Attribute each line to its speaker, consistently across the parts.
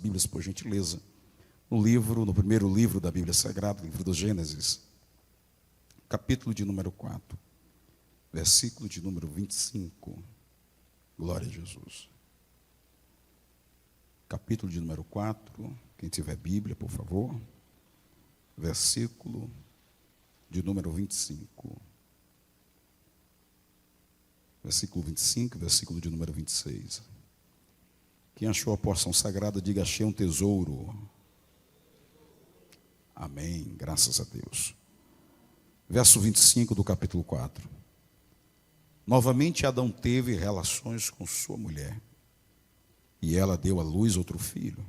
Speaker 1: Bíblias, por gentileza, no primeiro livro da Bíblia Sagrada, livro do Gênesis, capítulo de número 4, versículo de número 25. Glória a Jesus. Capítulo de número 4, quem tiver Bíblia, por favor, versículo de número 25. Versículo 25, versículo de número 26. Quem achou a porção sagrada, diga: achei um tesouro. Amém, graças a Deus. Verso 25 do capítulo 4. Novamente Adão teve relações com sua mulher, e ela deu à luz outro filho,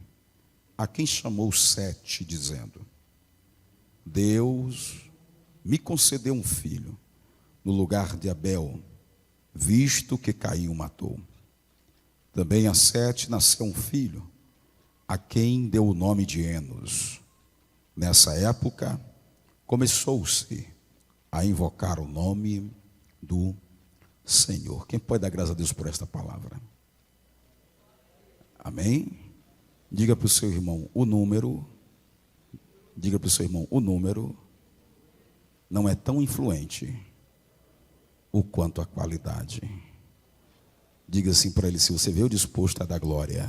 Speaker 1: a quem chamou Sete, dizendo: Deus me concedeu um filho no lugar de Abel, visto que Caim o matou. Também a Sete nasceu um filho, a quem deu o nome de Enos. Nessa época, começou-se a invocar o nome do Senhor. Quem pode dar graças a Deus por esta palavra? Amém? Diga para o seu irmão o número. Diga para o seu irmão: o número não é tão influente o quanto a qualidade. Diga assim para ele: se você veio disposto a dar glória,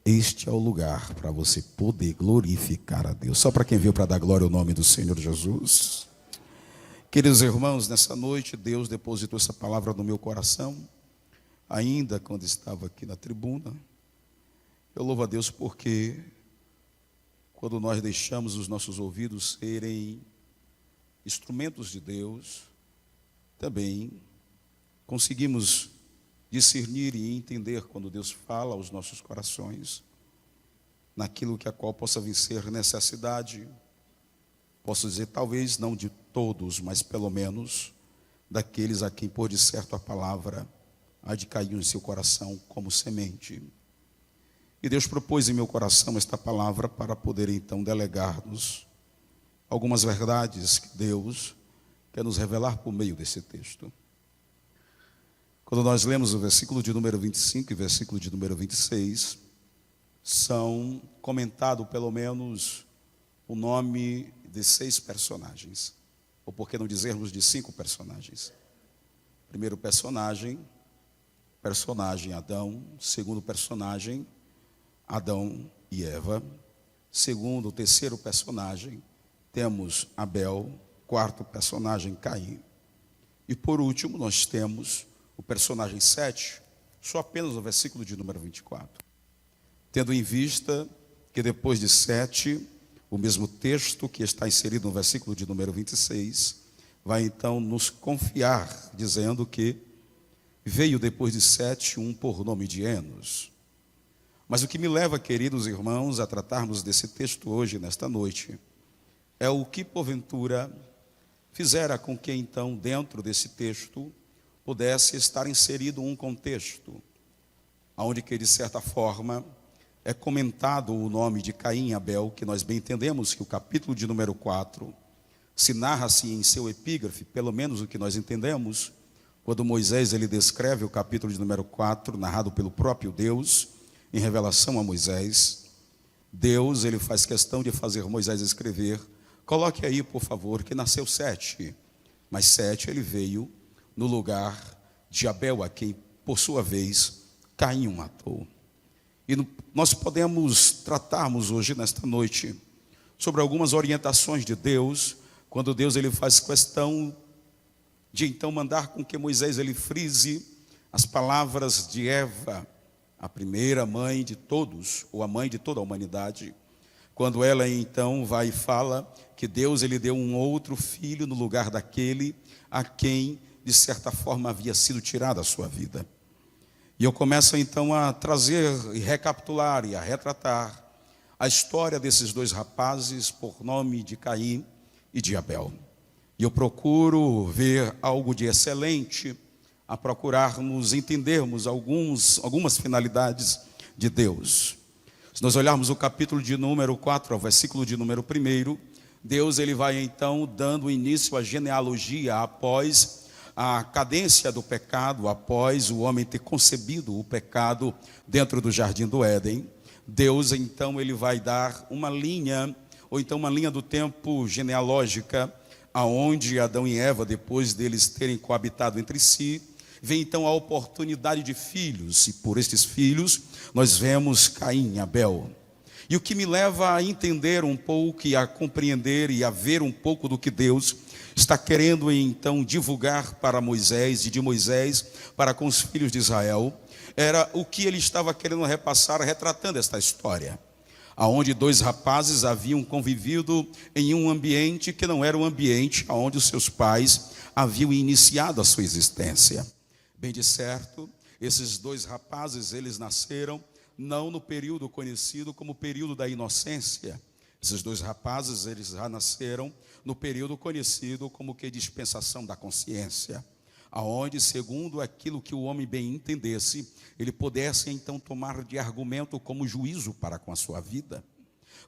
Speaker 1: este é o lugar para você poder glorificar a Deus. Só para quem veio para dar glória ao nome do Senhor Jesus. Queridos irmãos, nessa noite Deus depositou essa palavra no meu coração, ainda quando estava aqui na tribuna. Eu louvo a Deus porque quando nós deixamos os nossos ouvidos serem instrumentos de Deus, também conseguimos discernir e entender quando Deus fala aos nossos corações, naquilo que a qual possa vencer necessidade. Posso dizer, talvez não de todos, mas pelo menos daqueles a quem, por de certo, a palavra há de cair em seu coração como semente. E Deus propôs em meu coração esta palavra para poder então delegar-nos algumas verdades que Deus quer nos revelar por meio desse texto. Quando nós lemos o versículo de número 25 e versículo de número 26, são comentado pelo menos o nome de 6 personagens, ou por que não dizermos de 5 personagens. Primeiro personagem Adão. Segundo personagem, Adão e Eva. Segundo, terceiro personagem, temos Abel. Quarto personagem, Caim. E por último, nós temos o personagem 7, só apenas no versículo de número 24. Tendo em vista que depois de 7, o mesmo texto que está inserido no versículo de número 26, vai então nos confiar, dizendo que veio depois de 7 um por nome de Enos. Mas o que me leva, queridos irmãos, a tratarmos desse texto hoje, nesta noite, é o que porventura fizera com que então dentro desse texto pudesse estar inserido um contexto, onde que de certa forma é comentado o nome de Caim e Abel, que nós bem entendemos que o capítulo de número 4 se narra-se em seu epígrafe, pelo menos o que nós entendemos, quando Moisés ele descreve o capítulo de número 4, narrado pelo próprio Deus, em revelação a Moisés. Deus ele faz questão de fazer Moisés escrever: coloque aí, por favor, que nasceu 7, mas 7 ele veio no lugar de Abel, a quem, por sua vez, Caim o matou. E nós podemos tratarmos hoje, nesta noite, sobre algumas orientações de Deus, quando Deus ele faz questão de então mandar com que Moisés ele frise as palavras de Eva, a primeira mãe de todos, ou a mãe de toda a humanidade, quando ela então vai e fala que Deus ele deu um outro filho no lugar daquele a quem de certa forma havia sido tirada a sua vida. E eu começo então a trazer e recapitular e a retratar a história desses 2 rapazes por nome de Caim e de Abel. E eu procuro ver algo de excelente, a procurarmos entendermos algumas finalidades de Deus. Se nós olharmos o capítulo de número 4 ao versículo de número 1, Deus ele vai então dando início à genealogia após a cadência do pecado, após o homem ter concebido o pecado dentro do jardim do Éden. Deus então ele vai dar uma linha, ou então uma linha do tempo genealógica, aonde Adão e Eva, depois deles terem coabitado entre si, vem então a oportunidade de filhos, e por estes filhos nós vemos Caim e Abel. E o que me leva a entender um pouco e a compreender e a ver um pouco do que Deus está querendo então divulgar para Moisés e de Moisés para com os filhos de Israel, era o que ele estava querendo repassar, retratando esta história, aonde dois rapazes haviam convivido em um ambiente que não era o ambiente onde os seus pais haviam iniciado a sua existência. Bem de certo, esses dois rapazes, eles nasceram não no período conhecido como período da inocência. Esses dois rapazes, eles já nasceram no período conhecido como que dispensação da consciência, aonde, segundo aquilo que o homem bem entendesse, ele pudesse então tomar de argumento como juízo para com a sua vida.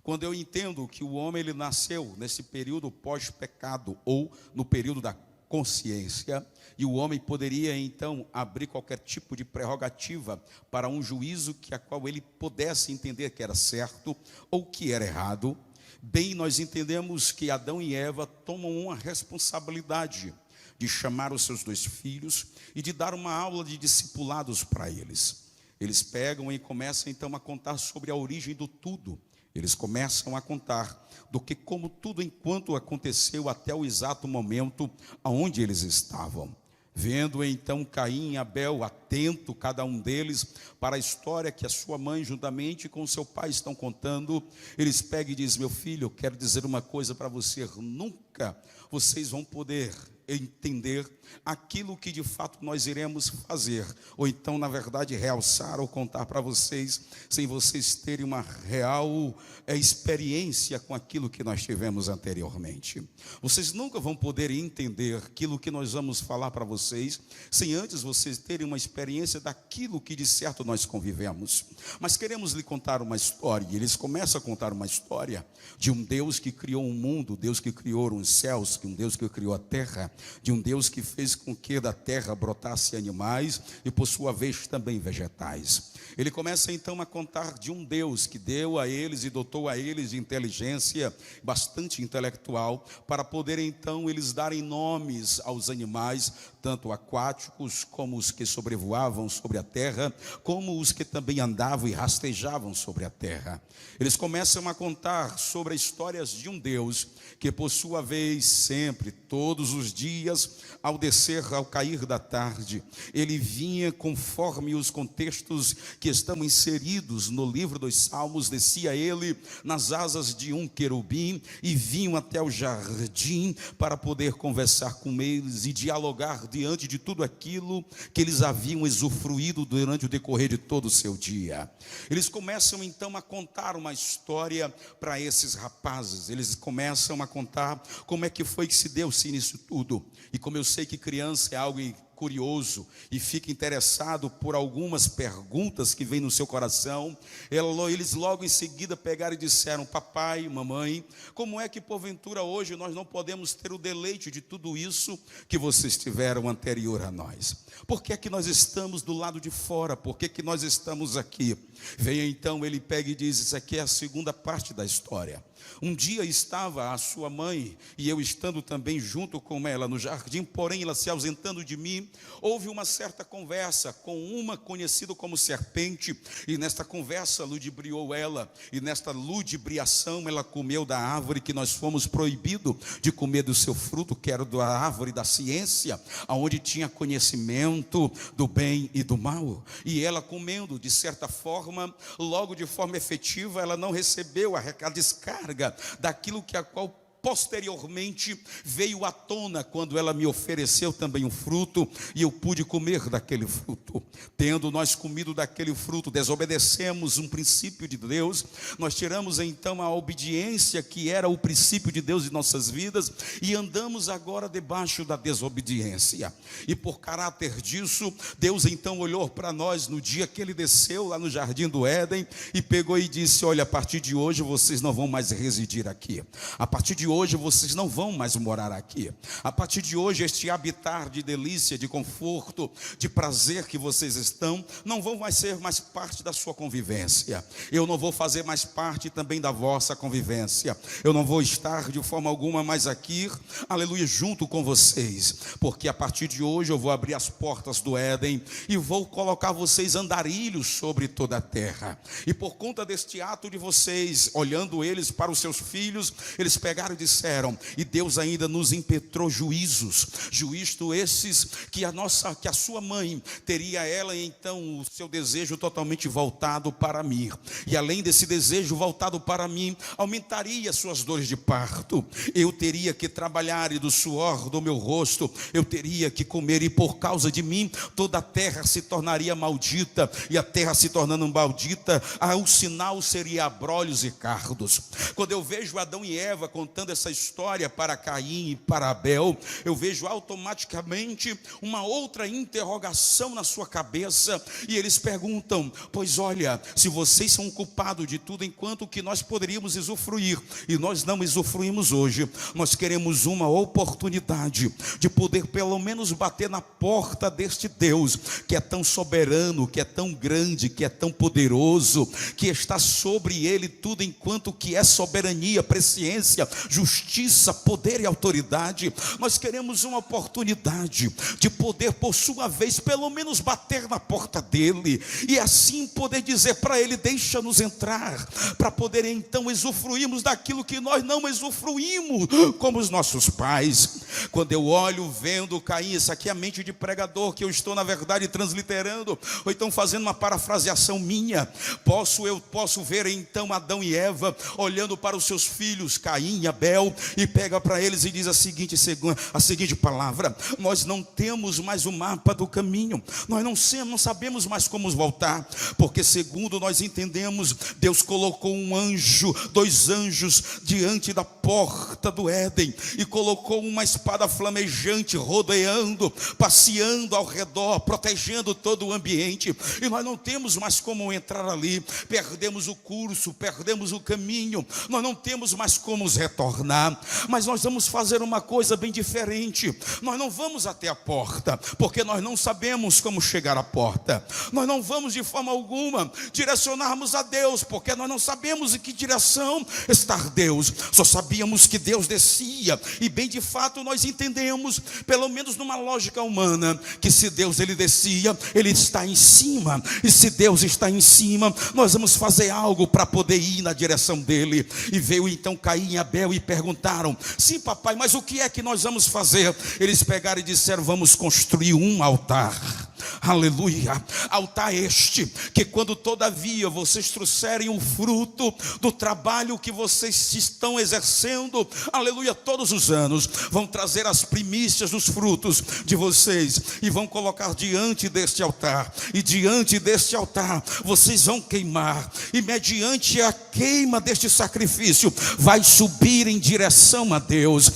Speaker 1: Quando eu entendo que o homem ele nasceu nesse período pós-pecado ou no período da consciência, e o homem poderia então abrir qualquer tipo de prerrogativa para um juízo que a qual ele pudesse entender que era certo ou que era errado, bem nós entendemos que Adão e Eva tomam uma responsabilidade de chamar os seus dois filhos e de dar uma aula de discipulados para eles. Eles pegam e começam então a contar sobre a origem do tudo. Eles começam a contar do que como tudo enquanto aconteceu até o exato momento aonde eles estavam. Vendo então Caim e Abel, atento cada um deles para a história que a sua mãe juntamente com o seu pai estão contando, eles pegam e dizem: meu filho, eu quero dizer uma coisa para você, nunca vocês vão poder entender aquilo que de fato nós iremos fazer, ou então na verdade realçar ou contar para vocês, sem vocês terem uma real experiência com aquilo que nós tivemos anteriormente. Vocês nunca vão poder entender aquilo que nós vamos falar para vocês, sem antes vocês terem uma experiência daquilo que de certo nós convivemos. Mas queremos lhe contar uma história, e eles começam a contar uma história de um Deus que criou um mundo, Deus que criou os céus, um Deus que criou a terra, de um Deus que fez com que da terra brotasse animais e por sua vez também vegetais. Ele começa então a contar de um Deus que deu a eles e dotou a eles de inteligência bastante intelectual para poder então eles darem nomes aos animais, tanto aquáticos como os que sobrevoavam sobre a terra, como os que também andavam e rastejavam sobre a terra. Eles começam a contar sobre as histórias de um Deus que por sua vez sempre, todos os dias, ao descer, ao cair da tarde, ele vinha conforme os contextos que estão inseridos no livro dos Salmos, descia ele nas asas de um querubim e vinha até o jardim para poder conversar com eles e dialogar diante de tudo aquilo que eles haviam usufruído durante o decorrer de todo o seu dia. Eles começam então a contar uma história para esses rapazes. Eles começam a contar como é que foi que se deu-se nisso tudo. E como eu sei que criança é algo curioso e fica interessado por algumas perguntas que vêm no seu coração, eles logo em seguida pegaram e disseram: papai, mamãe, como é que porventura hoje nós não podemos ter o deleite de tudo isso que vocês tiveram anterior a nós? Por que é que nós estamos do lado de fora? Por que é que nós estamos aqui? Vem então, ele pega e diz: isso aqui é a segunda parte da história. Um dia estava a sua mãe e eu estando também junto com ela no jardim, porém ela se ausentando de mim, houve uma certa conversa com uma conhecida como serpente, e nesta conversa ludibriou ela, e nesta ludibriação ela comeu da árvore que nós fomos proibidos de comer do seu fruto, que era da árvore da ciência, onde tinha conhecimento do bem e do mal. E ela comendo, de certa forma, logo de forma efetiva, ela não recebeu a descarga daquilo que a qual posteriormente veio à tona quando ela me ofereceu também um fruto e eu pude comer daquele fruto. Tendo nós comido daquele fruto, desobedecemos um princípio de Deus, nós tiramos então a obediência que era o princípio de Deus em nossas vidas e andamos agora debaixo da desobediência. E por caráter disso, Deus então olhou para nós no dia que ele desceu lá no jardim do Éden e pegou e disse: olha, a partir de hoje vocês não vão mais residir aqui. A partir de hoje vocês não vão mais morar aqui. A partir de hoje este habitar de delícia, de conforto, de prazer que vocês estão, não vão mais ser mais parte da sua convivência. Eu não vou fazer mais parte também da vossa convivência. Eu não vou estar de forma alguma mais aqui, aleluia, junto com vocês. Porque a partir de hoje eu vou abrir as portas do Éden e vou colocar vocês andarilhos sobre toda a terra. E por conta deste ato de vocês, olhando eles para os seus filhos, eles pegaram e disseram, e Deus ainda nos impetrou juízos esses que a sua mãe teria ela então o seu desejo totalmente voltado para mim, e além desse desejo voltado para mim, aumentaria suas dores de parto. Eu teria que trabalhar e do suor do meu rosto eu teria que comer, e por causa de mim toda a terra se tornaria maldita, e a terra se tornando maldita, o sinal seria abrolhos e cardos. Quando eu vejo Adão e Eva contando essa história para Caim e para Abel, eu vejo automaticamente uma outra interrogação na sua cabeça, e eles perguntam, pois olha, se vocês são culpados de tudo, enquanto que nós poderíamos usufruir, e nós não usufruímos hoje, nós queremos uma oportunidade de poder pelo menos bater na porta deste Deus, que é tão soberano, que é tão grande, que é tão poderoso, que está sobre ele tudo, enquanto que é soberania, presciência, justiça, poder e autoridade. Nós queremos uma oportunidade de poder, por sua vez, pelo menos bater na porta dele, e assim poder dizer para ele, deixa-nos entrar, para poder então usufruirmos daquilo que nós não usufruímos como os nossos pais. Quando eu olho, vendo Caim, isso aqui é a mente de pregador que eu estou na verdade transliterando, ou então fazendo uma parafraseação minha, eu posso ver então Adão e Eva olhando para os seus filhos Caim e Abel, e pega para eles e diz a seguinte palavra: nós não temos mais o mapa do caminho, nós não sabemos mais como voltar, porque segundo nós entendemos, Deus colocou dois anjos diante da porta do Éden, e colocou uma espada flamejante rodeando, passeando ao redor, protegendo todo o ambiente, e nós não temos mais como entrar ali, perdemos o curso, perdemos o caminho, nós não temos mais como retornar. Mas nós vamos fazer uma coisa bem diferente, nós não vamos até a porta, porque nós não sabemos como chegar à porta, nós não vamos de forma alguma direcionarmos a Deus, porque nós não sabemos em que direção está Deus, só sabíamos que Deus descia, e bem de fato nós entendemos, pelo menos numa lógica humana, que se Deus ele descia, ele está em cima, e se Deus está em cima, nós vamos fazer algo para poder ir na direção dele. E veio então Caim e Abel e perguntaram, sim papai, mas o que é que nós vamos fazer? Eles pegaram e disseram, vamos construir um altar. Aleluia, altar este, que quando todavia vocês trouxerem o fruto do trabalho que vocês estão exercendo, aleluia, todos os anos, vão trazer as primícias dos frutos de vocês, e vão colocar diante deste altar, e diante deste altar, vocês vão queimar, e mediante a queima deste sacrifício, vai subir em direção a Deus.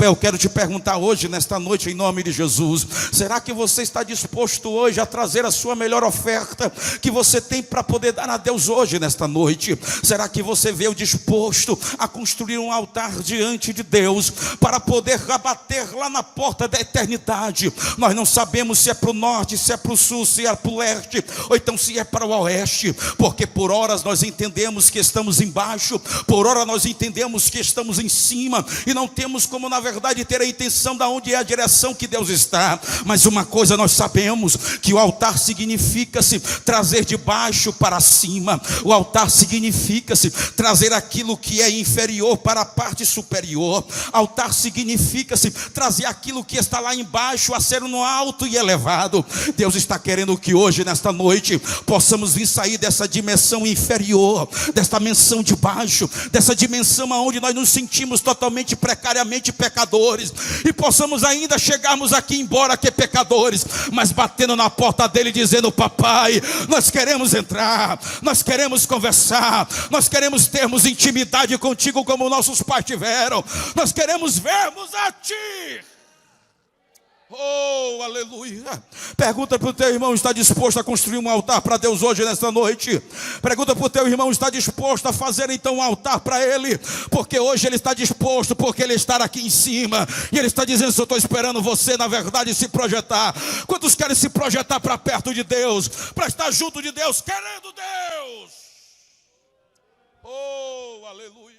Speaker 1: Eu quero te perguntar hoje, nesta noite, em nome de Jesus, será que você está disposto hoje a trazer a sua melhor oferta que você tem para poder dar a Deus hoje, nesta noite? Será que você veio disposto a construir um altar diante de Deus, para poder abater lá na porta da eternidade? Nós não sabemos se é para o norte, se é para o sul, se é para o leste, ou então se é para o oeste, porque por horas nós entendemos que estamos embaixo, por hora nós entendemos que estamos em cima, e não temos como na verdade ter a intenção de onde é a direção que Deus está. Mas uma coisa nós sabemos, que o altar significa-se trazer de baixo para cima, o altar significa-se trazer aquilo que é inferior para a parte superior, altar significa-se trazer aquilo que está lá embaixo a ser no alto e elevado. Deus está querendo que hoje, nesta noite, possamos vir sair dessa dimensão inferior, desta dimensão de baixo, dessa dimensão onde nós nos sentimos totalmente precariamente pecadores, e possamos ainda chegarmos aqui embora que pecadores, mas batendo na porta dele dizendo, papai, nós queremos entrar, nós queremos conversar, nós queremos termos intimidade contigo como nossos pais tiveram, nós queremos vermos a ti. Oh, aleluia. Pergunta para o teu irmão, está disposto a construir um altar para Deus hoje, nesta noite? Pergunta para o teu irmão, está disposto a fazer então um altar para Ele? Porque hoje ele está disposto, porque Ele está aqui em cima. E Ele está dizendo, eu estou esperando você, na verdade, se projetar. Quantos querem se projetar para perto de Deus? Para estar junto de Deus, querendo Deus? Oh, aleluia.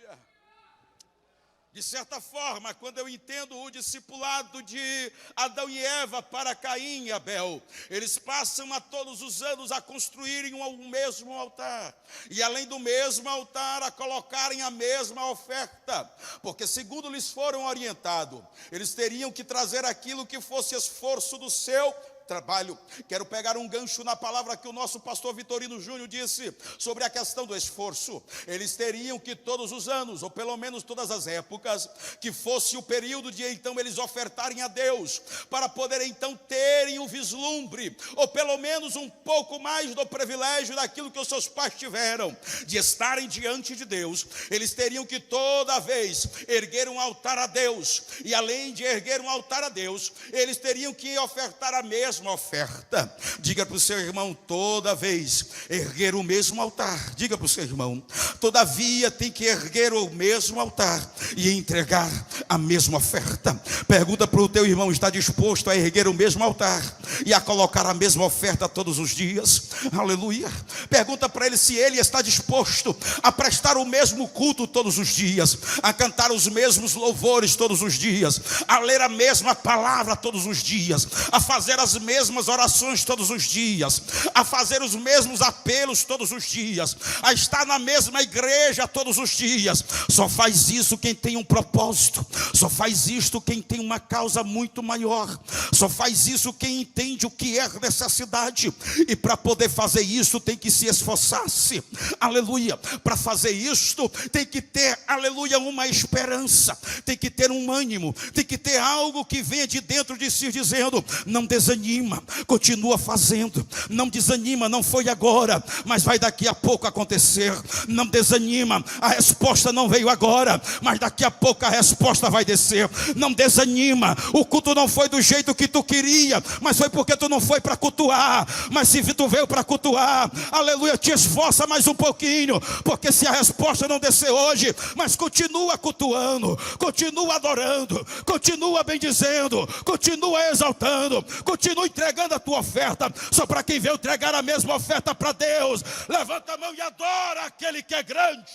Speaker 1: De certa forma, quando eu entendo o discipulado de Adão e Eva para Caim e Abel, eles passam a todos os anos a construírem um mesmo altar. E além do mesmo altar, a colocarem a mesma oferta. Porque segundo lhes foram orientados, eles teriam que trazer aquilo que fosse esforço do seu trabalho. Quero pegar um gancho na palavra que o nosso pastor Vitorino Júnior disse sobre a questão do esforço. Eles teriam que todos os anos, ou pelo menos todas as épocas, que fosse o período de então eles ofertarem a Deus, para poder então terem um vislumbre, ou pelo menos um pouco mais do privilégio daquilo que os seus pais tiveram, de estarem diante de Deus. Eles teriam que toda vez erguer um altar a Deus, e além de erguer um altar a Deus, eles teriam que ofertar a mesma oferta. Diga para o seu irmão, toda vez erguer o mesmo altar. Diga para o seu irmão, todavia tem que erguer o mesmo altar e entregar a mesma oferta. Pergunta para o teu irmão, está disposto a erguer o mesmo altar e a colocar a mesma oferta todos os dias? Aleluia. Pergunta para ele se ele está disposto a prestar o mesmo culto todos os dias, a cantar os mesmos louvores todos os dias, a ler a mesma palavra todos os dias, a fazer as mesmas orações todos os dias, a fazer os mesmos apelos todos os dias, a estar na mesma igreja todos os dias. Só faz isso quem tem um propósito, só faz isto quem tem uma causa muito maior, só faz isso quem entende o que é necessidade. E para poder fazer isso tem que se esforçar-se, aleluia. Para fazer isto tem que ter, aleluia, uma esperança, tem que ter um ânimo, tem que ter algo que venha de dentro de si dizendo, não desanima, continua fazendo, não desanima, não foi agora, mas vai daqui a pouco acontecer. Não desanima, a resposta não veio agora, mas daqui a pouco a resposta vai descer. Não desanima, o culto não foi do jeito que tu queria, mas foi porque tu não foi para cultuar. Mas se tu veio para cultuar, aleluia, te esforça mais um pouquinho, porque se a resposta não descer hoje, mas continua cultuando, continua adorando, continua bendizendo, continua exaltando, continua entregando a tua oferta. Só para quem veio entregar a mesma oferta para Deus, levanta a mão e adora aquele que é grande.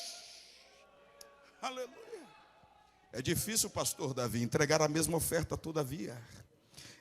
Speaker 1: Aleluia. É difícil, pastor Davi, entregar a mesma oferta todavia.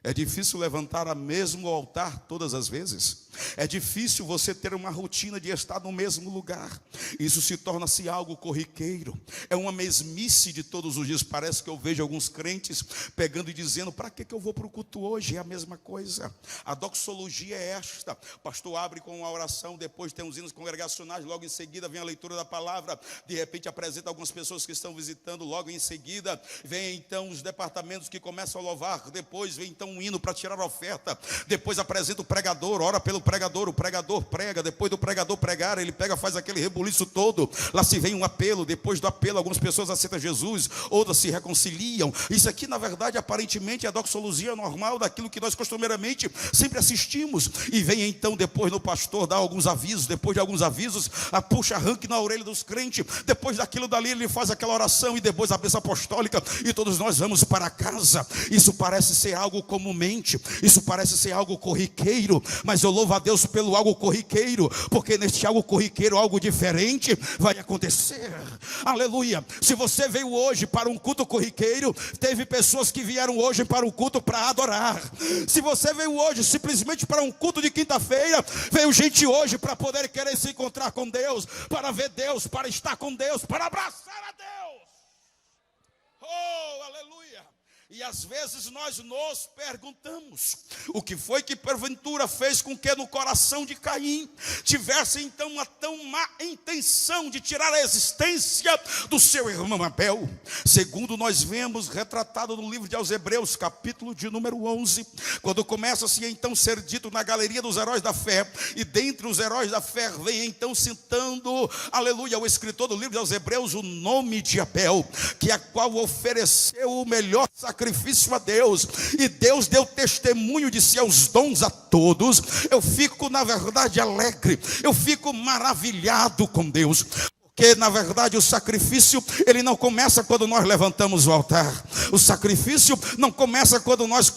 Speaker 1: É difícil levantar o mesmo altar todas as vezes. É difícil você ter uma rotina de estar no mesmo lugar. Isso se torna-se algo corriqueiro. É uma mesmice de todos os dias. Parece que eu vejo alguns crentes pegando e dizendo, para que eu vou para o culto hoje? É a mesma coisa. A doxologia é esta. O pastor abre com uma oração, depois tem uns hinos congregacionais, logo em seguida vem a leitura da palavra. De repente apresenta algumas pessoas que estão visitando, logo em seguida vem então os departamentos que começam a louvar. Depois vem então um hino para tirar a oferta, depois apresenta o pregador, ora pelo pregador, o pregador prega, depois do pregador pregar, ele pega, faz aquele rebuliço todo, lá se vem um apelo, depois do apelo algumas pessoas aceitam Jesus, outras se reconciliam. Isso aqui na verdade aparentemente é a doxologia normal daquilo que nós costumeiramente sempre assistimos, e vem então depois no pastor dar alguns avisos, depois de alguns avisos, puxa arranque na orelha dos crentes, depois daquilo dali ele faz aquela oração, e depois a bênção apostólica, e todos nós vamos para casa. Isso parece ser algo comumente, isso parece ser algo corriqueiro, mas eu louvo a Deus pelo algo corriqueiro, porque neste algo corriqueiro algo diferente vai acontecer. Aleluia. Se você veio hoje para um culto corriqueiro, teve pessoas que vieram hoje para o culto para adorar. Se você veio hoje simplesmente para um culto de quinta-feira, veio gente hoje para poder querer se encontrar com Deus, para ver Deus, para estar com Deus, para abraçar a Deus. Oh, aleluia. E às vezes nós nos perguntamos, o que foi que porventura fez com que no coração de Caim tivesse então uma tão má intenção de tirar a existência do seu irmão Abel? Segundo nós vemos retratado no livro de aos Hebreus, capítulo de número 11, quando começa assim então ser dito na galeria dos heróis da fé, e dentre os heróis da fé vem então citando, aleluia, o escritor do livro de aos Hebreus, o nome de Abel, que a qual ofereceu o melhor sacrifício sacrifício a Deus, e Deus deu testemunho de seus dons a todos, eu fico, na verdade, alegre, eu fico maravilhado com Deus. Porque na verdade o sacrifício, ele não começa quando nós levantamos o altar. O sacrifício não começa quando nós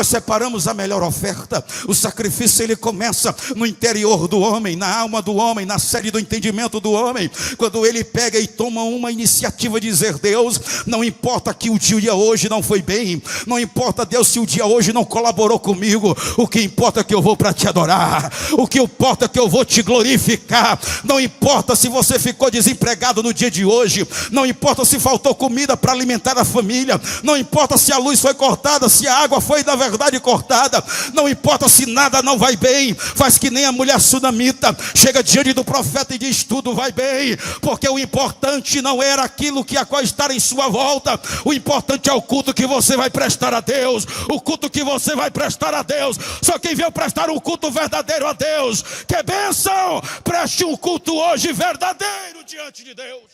Speaker 1: separamos a melhor oferta. O sacrifício, ele começa no interior do homem, na alma do homem, na sede do entendimento do homem. Quando ele pega e toma uma iniciativa de dizer: Deus, não importa que o dia hoje não foi bem, não importa, Deus, se o dia hoje não colaborou comigo, o que importa é que eu vou para te adorar, o que importa é que eu vou te glorificar. Não importa se você ficou desempregado no dia de hoje, não importa se faltou comida para alimentar a família, não importa se a luz foi cortada, se a água foi na verdade cortada, não importa se nada não vai bem, faz que nem a mulher sunamita, chega diante do profeta e diz: tudo vai bem, porque o importante não era aquilo que está em sua volta, o importante é o culto que você vai prestar a Deus, o culto que você vai prestar a Deus. Só quem veio prestar um culto verdadeiro a Deus, que bênção, preste um culto hoje verdadeiro diante de Deus.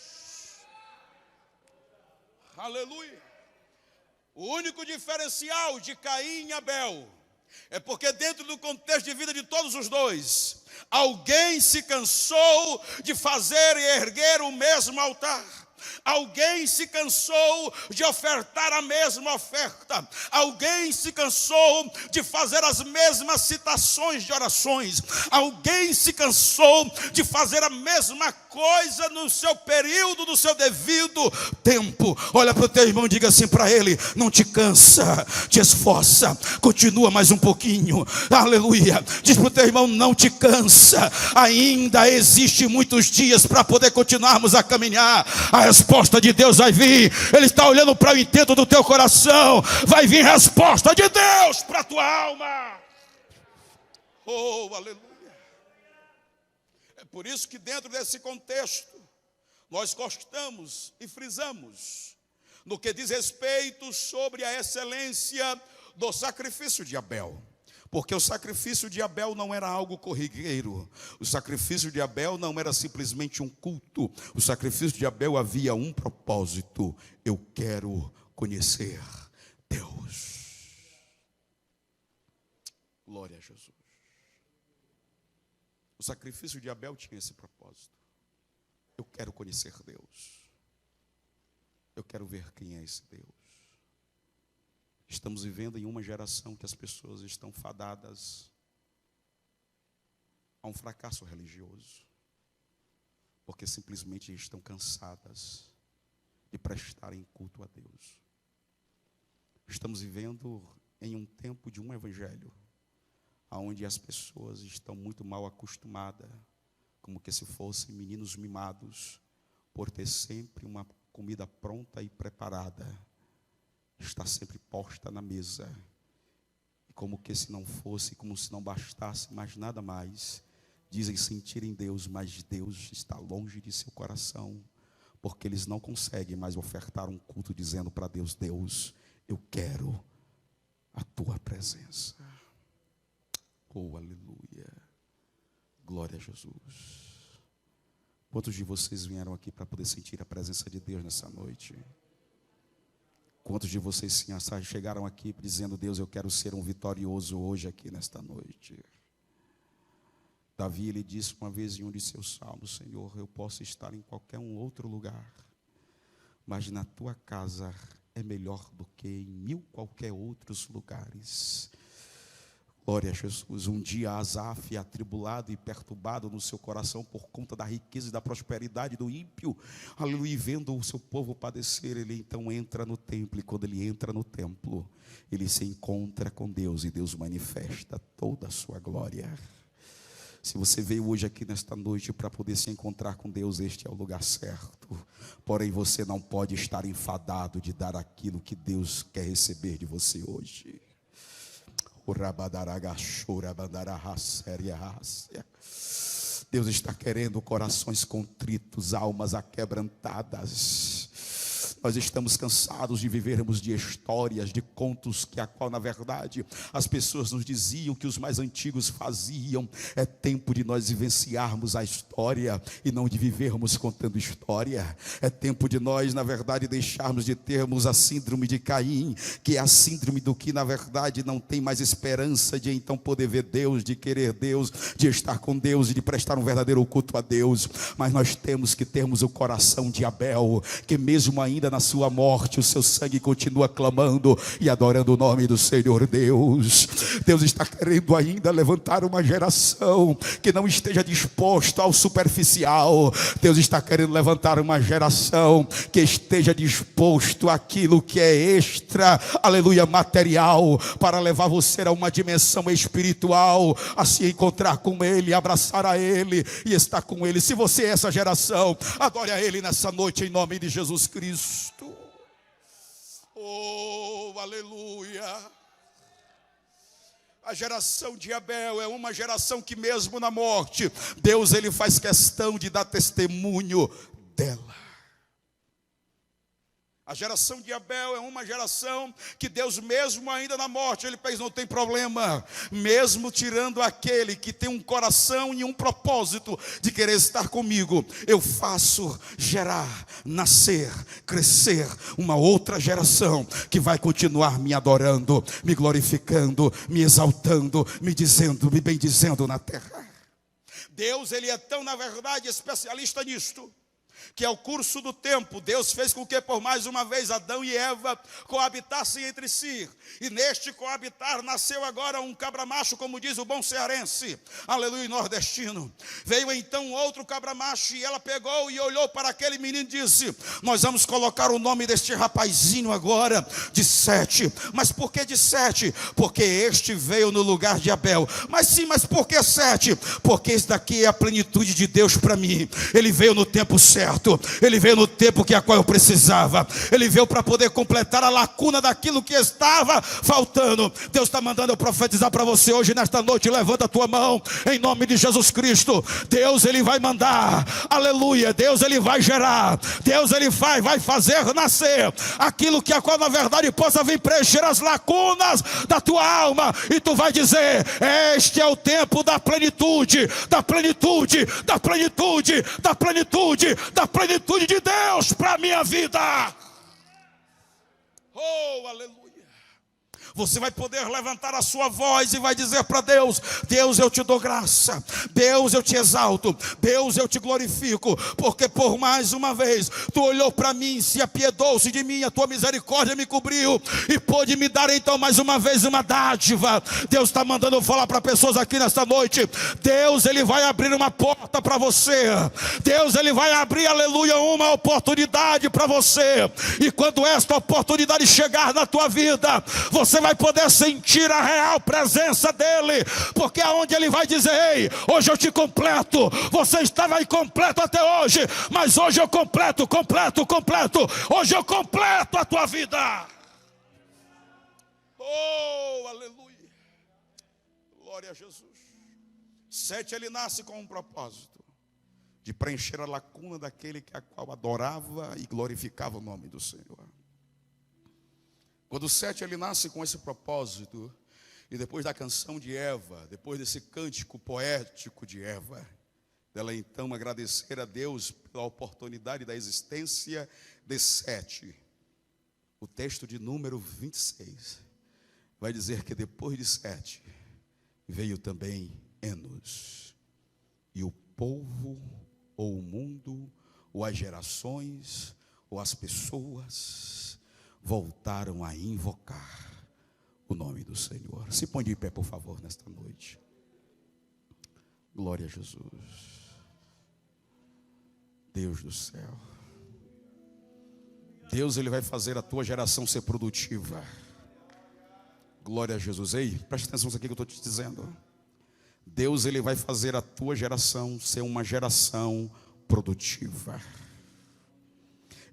Speaker 1: Aleluia. O único diferencial de Caim e Abel é porque dentro do contexto de vida de todos os dois, alguém se cansou de fazer e erguer o mesmo altar. Alguém se cansou de ofertar a mesma oferta. Alguém se cansou de fazer as mesmas citações de orações. Alguém se cansou de fazer a mesma coisa no seu período, no seu devido tempo. Olha para o teu irmão e diga assim para ele: não te cansa, te esforça, continua mais um pouquinho. Aleluia. Diz para o teu irmão: não te cansa, ainda existe muitos dias para poder continuarmos a caminhar. A resposta de Deus vai vir. Ele está olhando para o intento do teu coração. Vai vir resposta de Deus para a tua alma. Oh, aleluia. É por isso que dentro desse contexto nós gostamos e frisamos no que diz respeito sobre a excelência do sacrifício de Abel. Porque o sacrifício de Abel não era algo corriqueiro. O sacrifício de Abel não era simplesmente um culto. O sacrifício de Abel havia um propósito: eu quero conhecer Deus. Glória a Jesus. O sacrifício de Abel tinha esse propósito: eu quero conhecer Deus. Eu quero ver quem é esse Deus. Estamos vivendo em uma geração que as pessoas estão fadadas a um fracasso religioso, porque simplesmente estão cansadas de prestarem culto a Deus. Estamos vivendo em um tempo de um evangelho, onde as pessoas estão muito mal acostumadas, como que se fossem meninos mimados, por ter sempre uma comida pronta e preparada, está sempre posta na mesa, e como que se não fosse, como se não bastasse mais nada mais, dizem sentirem Deus, mas Deus está longe de seu coração, porque eles não conseguem mais ofertar um culto dizendo para Deus: Deus, eu quero a tua presença. Oh, aleluia, glória a Jesus. Quantos de vocês vieram aqui para poder sentir a presença de Deus nessa noite? Quantos de vocês sim, chegaram aqui dizendo: Deus, eu quero ser um vitorioso hoje aqui nesta noite? Davi, ele disse uma vez em um de seus salmos: Senhor, eu posso estar em qualquer um outro lugar, mas na tua casa é melhor do que em 1000 qualquer outros lugares. Glória a Jesus. Um dia Asaf, atribulado e perturbado no seu coração por conta da riqueza e da prosperidade do ímpio, aleluia, vendo o seu povo padecer, ele então entra no templo, e quando ele entra no templo, ele se encontra com Deus, e Deus manifesta toda a sua glória. Se você veio hoje aqui nesta noite para poder se encontrar com Deus, este é o lugar certo. Porém, você não pode estar enfadado de dar aquilo que Deus quer receber de você hoje. Deus está querendo corações contritos, almas aquebrantadas. Nós estamos cansados de vivermos de histórias, de contos que a qual na verdade as pessoas nos diziam que os mais antigos faziam. É tempo de nós vivenciarmos a história e não de vivermos contando história. É tempo de nós, na verdade, deixarmos de termos a síndrome de Caim, que é a síndrome do que na verdade não tem mais esperança de então poder ver Deus, de querer Deus, de estar com Deus e de prestar um verdadeiro culto a Deus. Mas nós temos que termos o coração de Abel, que mesmo ainda na sua morte, o seu sangue continua clamando e adorando o nome do Senhor Deus. Deus está querendo ainda levantar uma geração que não esteja disposto ao superficial. Deus está querendo levantar uma geração que esteja disposto àquilo que é extra, aleluia, material, para levar você a uma dimensão espiritual, a se encontrar com Ele, abraçar a Ele e estar com Ele. Se você é essa geração, adore a Ele nessa noite em nome de Jesus Cristo. Oh, aleluia. A geração de Abel é uma geração que mesmo na morte, Deus ele faz questão de dar testemunho dela. A geração de Abel é uma geração que Deus mesmo ainda na morte, ele fez, não tem problema, mesmo tirando aquele que tem um coração e um propósito de querer estar comigo, eu faço gerar, nascer, crescer uma outra geração que vai continuar me adorando, me glorificando, me exaltando, me dizendo, me bendizendo na terra. Deus ele é tão na verdade especialista nisto, que ao curso do tempo, Deus fez com que por mais uma vez Adão e Eva coabitassem entre si. E neste coabitar nasceu agora um cabra macho, como diz o bom cearense, aleluia, nordestino. Veio então outro cabra macho e ela pegou e olhou para aquele menino e disse: nós vamos colocar o nome deste rapazinho agora de Sete. Mas por que de Sete? Porque este veio no lugar de Abel. Mas sim, mas por que Sete? Porque esse daqui é a plenitude de Deus para mim. Ele veio no tempo certo. Ele veio no tempo que a qual eu precisava. Ele veio para poder completar a lacuna daquilo que estava faltando. Deus está mandando eu profetizar para você hoje, nesta noite. Levanta a tua mão em nome de Jesus Cristo. Deus ele vai mandar, aleluia. Deus ele vai gerar. Deus ele vai fazer nascer aquilo que a qual na verdade possa vir preencher as lacunas da tua alma. E tu vai dizer: este é o tempo da plenitude, da plenitude, da plenitude, da plenitude, da plenitude de Deus para a minha vida. Oh, aleluia. Você vai poder levantar a sua voz e vai dizer para Deus: Deus, eu te dou graça, Deus, eu te exalto, Deus, eu te glorifico, porque por mais uma vez tu olhou para mim, se apiedou-se de mim, a tua misericórdia me cobriu e pôde me dar então mais uma vez uma dádiva. Deus está mandando eu falar para pessoas aqui nesta noite: Deus ele vai abrir uma porta para você, Deus ele vai abrir, aleluia, uma oportunidade para você. E quando esta oportunidade chegar na tua vida, você vai poder sentir a real presença dele, porque aonde ele vai dizer: ei, hoje eu te completo, você estava incompleto até hoje, mas hoje eu completo, hoje eu completo a tua vida. Oh, aleluia, glória a Jesus. Sete, ele nasce com um propósito de preencher a lacuna daquele que a qual adorava e glorificava o nome do Senhor. Quando Sete ele nasce com esse propósito, e depois da canção de Eva, depois desse cântico poético de Eva, dela então agradecer a Deus pela oportunidade da existência de Sete, o texto de número 26 vai dizer que depois de Sete veio também Enos, e o povo, ou o mundo, ou as gerações, ou as pessoas voltaram a invocar o nome do Senhor. Se põe de pé, por favor, nesta noite. Glória a Jesus. Deus do céu. Deus ele vai fazer a tua geração ser produtiva. Glória a Jesus. Ei, preste atenção nisso aqui que eu estou te dizendo. Deus ele vai fazer a tua geração ser uma geração produtiva.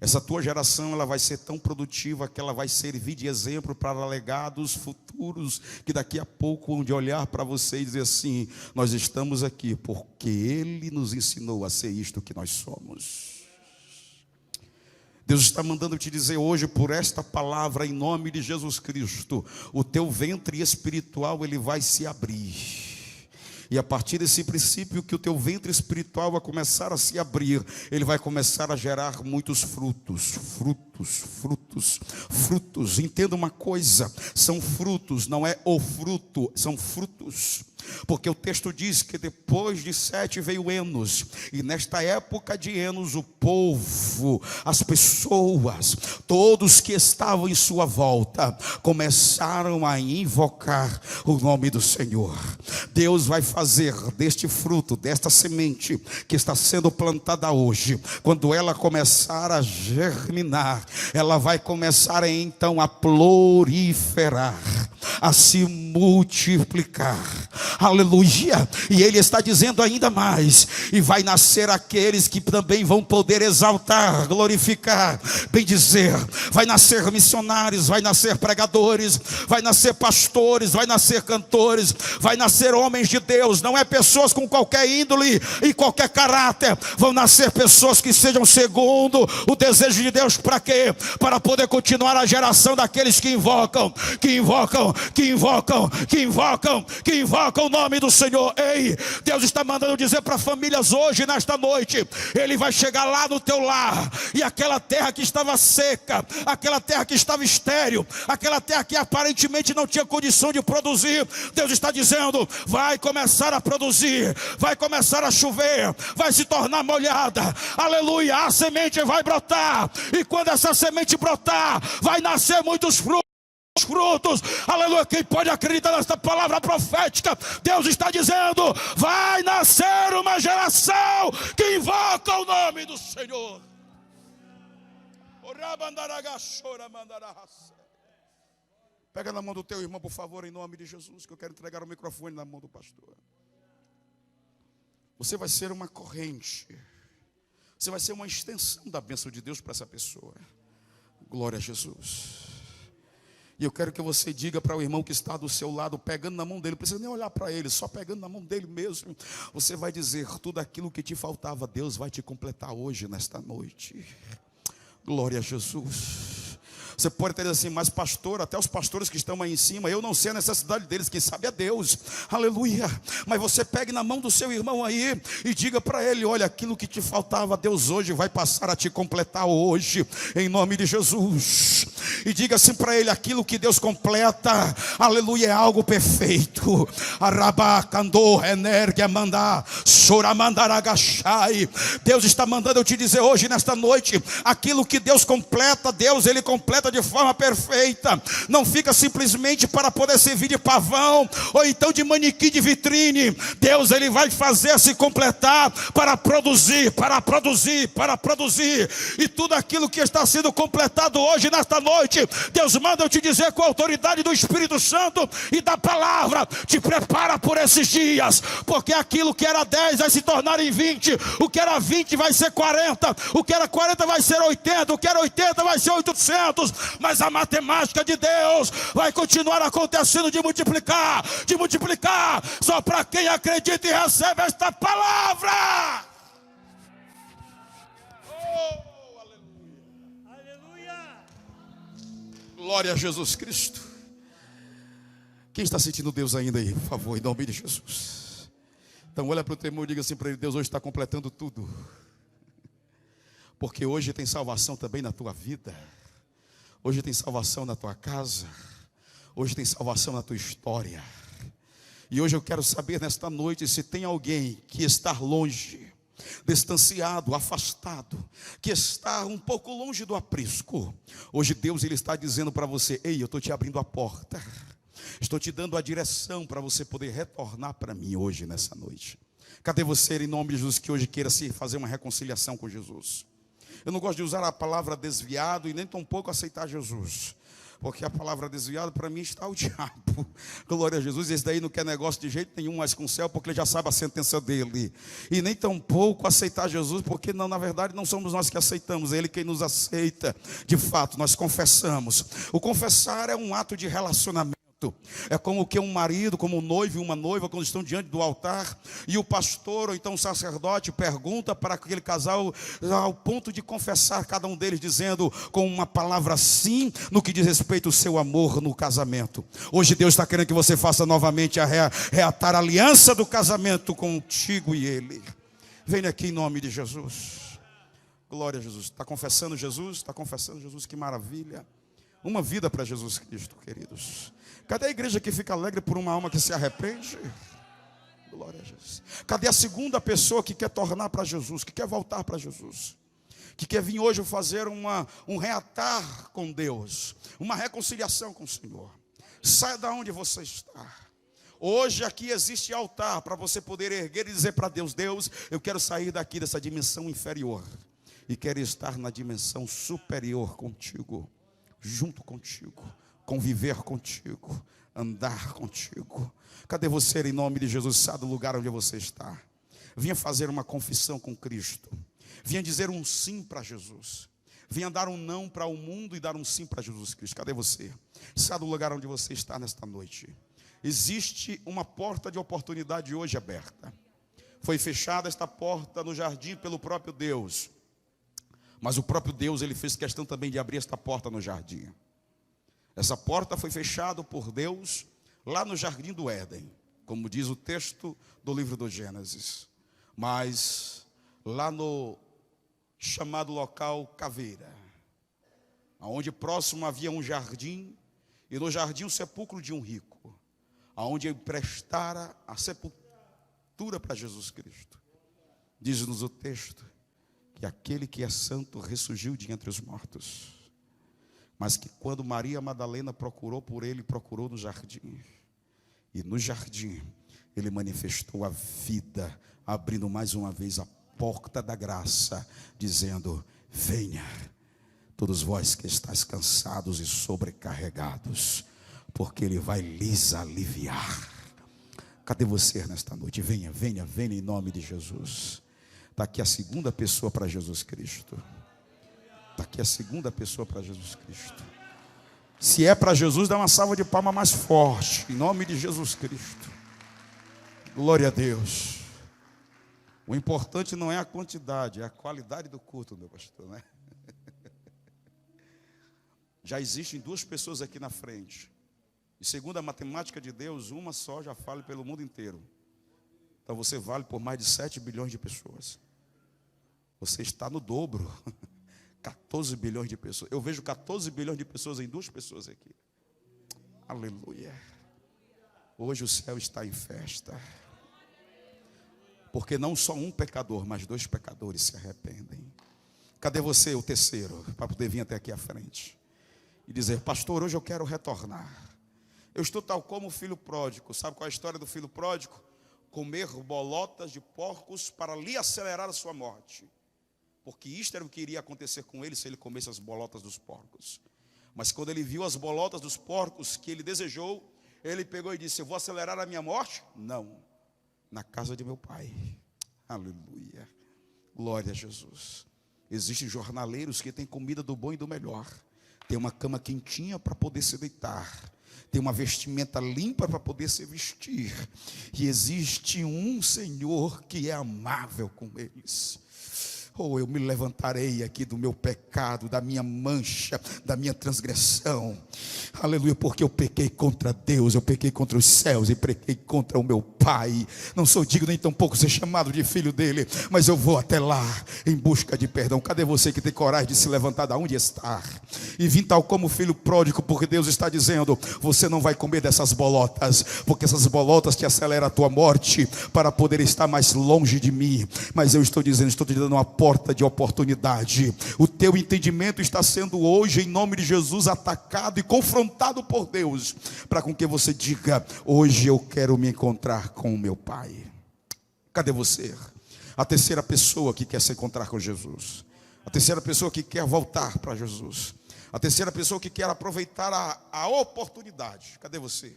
Speaker 1: Essa tua geração ela vai ser tão produtiva que ela vai servir de exemplo para legados futuros, que daqui a pouco vão de olhar para você e dizer assim: nós estamos aqui porque Ele nos ensinou a ser isto que nós somos. Deus está mandando te dizer hoje, por esta palavra, em nome de Jesus Cristo, o teu ventre espiritual, ele vai se abrir. E a partir desse princípio que o teu ventre espiritual vai começar a se abrir, ele vai começar a gerar muitos frutos. Entenda uma coisa, são frutos, não é o fruto, são frutos. Porque o texto diz que depois de Sete veio Enos, e nesta época de Enos o povo, as pessoas, todos que estavam em sua volta, começaram a invocar o nome do Senhor. Deus vai fazer deste fruto, desta semente que está sendo plantada hoje, quando ela começar a germinar, ela vai começar então a proliferar, a se multiplicar. Aleluia. E ele está dizendo ainda mais: e vai nascer aqueles que também vão poder exaltar, glorificar, bendizer. Vai nascer missionários, vai nascer pregadores, vai nascer pastores, vai nascer cantores, vai nascer homens de Deus. Não é pessoas com qualquer índole e qualquer caráter. Vão nascer pessoas que sejam segundo o desejo de Deus. Para quê? Para poder continuar a geração daqueles que invocam o nome do Senhor. Ei, Deus está mandando dizer para famílias hoje, nesta noite, ele vai chegar lá no teu lar, e aquela terra que estava seca, aquela terra que estava estéril, aquela terra que aparentemente não tinha condição de produzir, Deus está dizendo, vai começar a produzir, vai começar a chover, vai se tornar molhada. Aleluia, a semente vai brotar, e quando essa semente brotar, vai nascer muitos frutos. Aleluia. Quem pode acreditar nesta palavra profética? Deus está dizendo, vai nascer uma geração que invoca o nome do Senhor. Pega na mão do teu irmão, por favor, em nome de Jesus, que eu quero entregar o microfone na mão do pastor. Você vai ser uma corrente, você vai ser uma extensão da bênção de Deus para essa pessoa. Glória a Jesus. E eu quero que você diga para o irmão que está do seu lado, pegando na mão dele, não precisa nem olhar para ele, só pegando na mão dele mesmo. Você vai dizer, tudo aquilo que te faltava, Deus vai te completar hoje, nesta noite. Glória a Jesus. Você pode ter assim, mas pastor, até os pastores que estão aí em cima, eu não sei a necessidade deles, quem sabe é Deus. Aleluia. Mas você pegue na mão do seu irmão aí e diga para ele, olha, aquilo que te faltava, Deus hoje vai passar a te completar hoje, em nome de Jesus. E diga assim para ele, aquilo que Deus completa, aleluia, é algo perfeito. Deus está mandando eu te dizer hoje, nesta noite, aquilo que Deus completa, Deus ele completa de forma perfeita. Não fica simplesmente para poder servir de pavão ou então de manequim de vitrine. Deus ele vai fazer se completar para produzir. E tudo aquilo que está sendo completado hoje, nesta noite, Deus manda eu te dizer com a autoridade do Espírito Santo e da palavra, te prepara por esses dias, porque aquilo que era 10 vai se tornar em 20, o que era 20 vai ser 40, o que era 40 vai ser 80, o que era 80 vai ser 800, mas a matemática de Deus vai continuar acontecendo de multiplicar, só para quem acredita e recebe esta palavra. Oh, aleluia. Glória a Jesus Cristo. Quem está sentindo Deus ainda aí, por favor, em nome de Jesus. Então olha para o teu irmão e diga assim para ele, Deus hoje está completando tudo. Porque hoje tem salvação também na tua vida. Hoje tem salvação na tua casa. Hoje tem salvação na tua história. E hoje eu quero saber nesta noite se tem alguém que está longe, distanciado, afastado, que está um pouco longe do aprisco. Hoje Deus ele está dizendo para você, ei, eu estou te abrindo a porta. Estou te dando a direção para você poder retornar para mim hoje, nessa noite. Cadê você em nome de Jesus que hoje queira se fazer uma reconciliação com Jesus? Eu não gosto de usar a palavra desviado e nem tampouco aceitar Jesus. Porque a palavra desviado para mim está o diabo. Glória a Jesus. Esse daí não quer negócio de jeito nenhum mais com o céu, porque ele já sabe a sentença dele. E nem tampouco aceitar Jesus, porque não, na verdade não somos nós que aceitamos, é ele quem nos aceita. De fato, nós confessamos. O confessar é um ato de relacionamento. É como que um marido, como um noivo e uma noiva, quando estão diante do altar, e o pastor ou então o sacerdote pergunta para aquele casal, ao ponto de confessar cada um deles, dizendo com uma palavra sim, no que diz respeito ao seu amor no casamento. Hoje Deus está querendo que você faça novamente reatar a aliança do casamento contigo e Ele. Venha aqui em nome de Jesus. Glória a Jesus. Está confessando Jesus? Está confessando Jesus, que maravilha. Uma vida para Jesus Cristo, queridos. Cadê a igreja que fica alegre por uma alma que se arrepende? Glória a Jesus. Cadê a segunda pessoa que quer tornar para Jesus, que quer voltar para Jesus, que quer vir hoje fazer um reatar com Deus, uma reconciliação com o Senhor? Saia da onde você está. Hoje aqui existe altar para você poder erguer e dizer para Deus: Deus, eu quero sair daqui dessa dimensão inferior e quero estar na dimensão superior contigo, junto contigo, conviver contigo, andar contigo. Cadê você em nome de Jesus? Sai do lugar onde você está. Vinha fazer uma confissão com Cristo. Vinha dizer um sim para Jesus. Vinha dar um não para o mundo e dar um sim para Jesus Cristo. Cadê você? Sai do lugar onde você está nesta noite. Existe uma porta de oportunidade hoje aberta. Foi fechada esta porta no jardim pelo próprio Deus. Mas o próprio Deus, Ele fez questão também de abrir esta porta no jardim. Essa porta foi fechada por Deus lá no jardim do Éden, como diz o texto do livro do Gênesis. Mas lá no chamado local Caveira, onde próximo havia um jardim, e no jardim o sepulcro de um rico, aonde ele prestara a sepultura para Jesus Cristo. Diz-nos o texto que aquele que é santo ressurgiu de entre os mortos, mas que quando Maria Madalena procurou por ele, procurou no jardim, e no jardim ele manifestou a vida, abrindo mais uma vez a porta da graça, dizendo: venha, todos vós que estáis cansados e sobrecarregados, porque Ele vai lhes aliviar. Cadê você nesta noite? Venha, venha, venha em nome de Jesus. Está aqui a segunda pessoa para Jesus Cristo. Está aqui a segunda pessoa para Jesus Cristo. Se é para Jesus, dá uma salva de palmas mais forte, em nome de Jesus Cristo. Glória a Deus. O importante não é a quantidade, é a qualidade do culto, meu pastor, né? Já existem duas pessoas aqui na frente. E segundo a matemática de Deus, uma só já vale pelo mundo inteiro. Então você vale por mais de 7 bilhões de pessoas. Você está no dobro. 14 bilhões de pessoas. Eu vejo 14 bilhões de pessoas em duas pessoas aqui. Aleluia. Hoje o céu está em festa. Porque não só um pecador, mas 2 pecadores se arrependem. Cadê você, o terceiro, para poder vir até aqui à frente e dizer: pastor, hoje eu quero retornar. Eu estou tal como o filho pródigo. Sabe qual é a história do filho pródigo? Comer bolotas de porcos para lhe acelerar a sua morte. Porque isto era o que iria acontecer com ele se ele comesse as bolotas dos porcos. Mas quando ele viu as bolotas dos porcos que ele desejou, ele pegou e disse: eu vou acelerar a minha morte? Não, na casa de meu pai. Aleluia, glória a Jesus. Existem jornaleiros que têm comida do bom e do melhor. Tem uma cama quentinha para poder se deitar. Tem uma vestimenta limpa para poder se vestir. E existe um Senhor que é amável com eles. Oh, eu me levantarei aqui do meu pecado, da minha mancha, da minha transgressão. Aleluia, porque eu pequei contra Deus, eu pequei contra os céus e pequei contra o meu Pai. Não sou digno nem tampouco ser chamado de filho dele, mas eu vou até lá em busca de perdão. Cadê você que tem coragem de se levantar da onde está e vir tal como filho pródigo? Porque Deus está dizendo: você não vai comer dessas bolotas, porque essas bolotas te aceleram a tua morte para poder estar mais longe de mim. Mas eu estou dizendo, estou te dando uma porta de oportunidade. O teu entendimento está sendo hoje, em nome de Jesus, atacado e confrontado por Deus, para com que você diga: hoje eu quero me encontrar com o meu Pai. Cadê você? A terceira pessoa que quer se encontrar com Jesus. A terceira pessoa que quer voltar para Jesus. A terceira pessoa que quer aproveitar a oportunidade. Cadê você?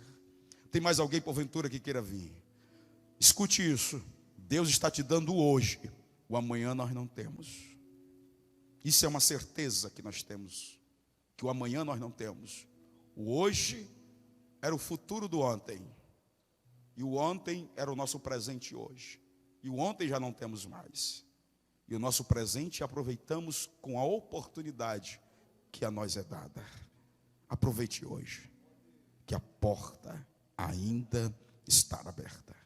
Speaker 1: Tem mais alguém porventura que queira vir? Escute isso. Deus está te dando hoje. O amanhã nós não temos. Isso é uma certeza que nós temos. Que o amanhã nós não temos. O hoje era o futuro do ontem. E o ontem era o nosso presente hoje. E o ontem já não temos mais. E o nosso presente aproveitamos com a oportunidade que a nós é dada. Aproveite hoje, que a porta ainda está aberta.